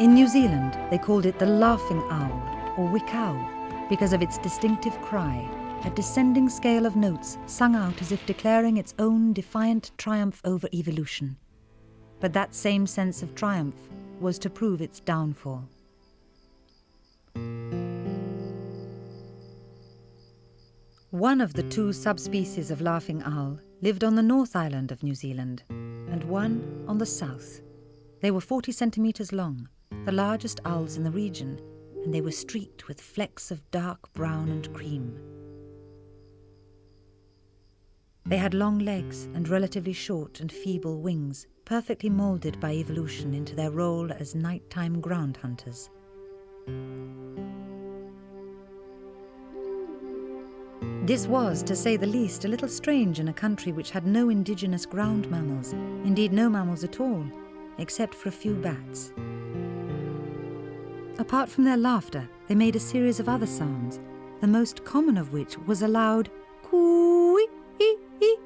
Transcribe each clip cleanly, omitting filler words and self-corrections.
In New Zealand, they called it the laughing owl, or wikau, because of its distinctive cry, a descending scale of notes sung out as if declaring its own defiant triumph over evolution. But that same sense of triumph was to prove its downfall. One of the two subspecies of laughing owl lived on the North Island of New Zealand, and one on the south. They were 40 centimetres long, the largest owls in the region, and they were streaked with flecks of dark brown and cream. They had long legs and relatively short and feeble wings, perfectly moulded by evolution into their role as nighttime ground hunters. This was, to say the least, a little strange in a country which had no indigenous ground mammals, indeed no mammals at all, except for a few bats. Apart from their laughter, they made a series of other sounds, the most common of which was a loud coo-ee-ee-ee.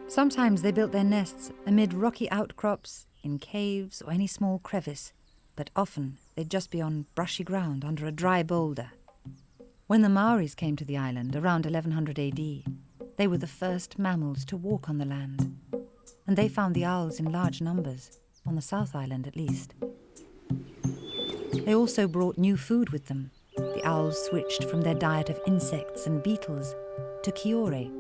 Sometimes they built their nests amid rocky outcrops, in caves or any small crevice, but often they'd just be on brushy ground under a dry boulder. When the Maoris came to the island around 1100 AD, they were the first mammals to walk on the land, and they found the owls in large numbers, on the South Island at least. They also brought new food with them. The owls switched from their diet of insects and beetles to kiore,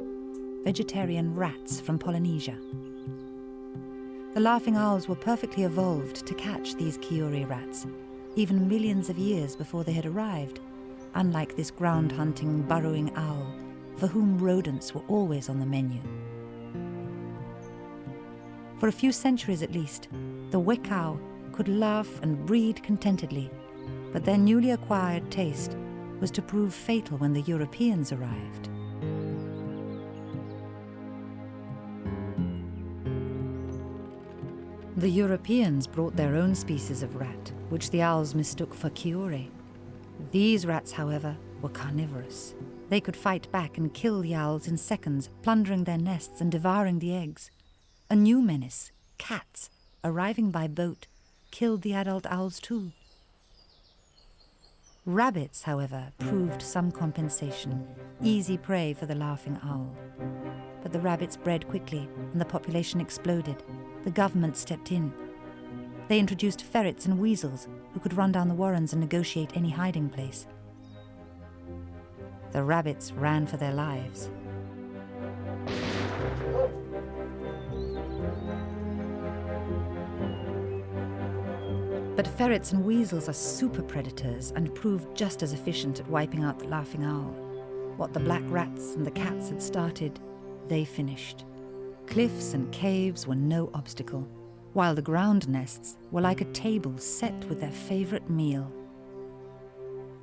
vegetarian rats from Polynesia. The laughing owls were perfectly evolved to catch these kiore rats, even millions of years before they had arrived, unlike this ground-hunting, burrowing owl, for whom rodents were always on the menu. For a few centuries at least, the wikau could laugh and breed contentedly, but their newly acquired taste was to prove fatal when the Europeans arrived. The Europeans brought their own species of rat, which the owls mistook for kiore. These rats, however, were carnivorous. They could fight back and kill the owls in seconds, plundering their nests and devouring the eggs. A new menace, cats, arriving by boat, killed the adult owls too. Rabbits, however, proved some compensation, easy prey for the laughing owl. But the rabbits bred quickly and the population exploded. The government stepped in. They introduced ferrets and weasels who could run down the warrens and negotiate any hiding place. The rabbits ran for their lives. But ferrets and weasels are super predators and proved just as efficient at wiping out the laughing owl. What the black rats and the cats had started, they finished. Cliffs and caves were no obstacle, while the ground nests were like a table set with their favorite meal: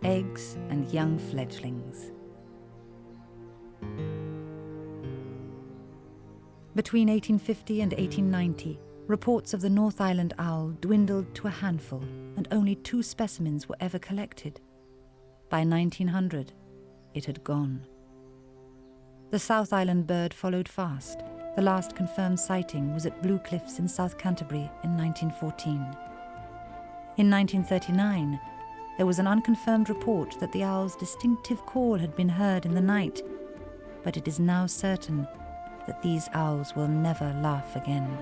eggs and young fledglings. Between 1850 and 1890, reports of the North Island owl dwindled to a handful, and only 2 specimens were ever collected. By 1900, it had gone. The South Island bird followed fast. The last confirmed sighting was at Blue Cliffs in South Canterbury in 1914. In 1939, there was an unconfirmed report that the owl's distinctive call had been heard in the night, but it is now certain that these owls will never laugh again.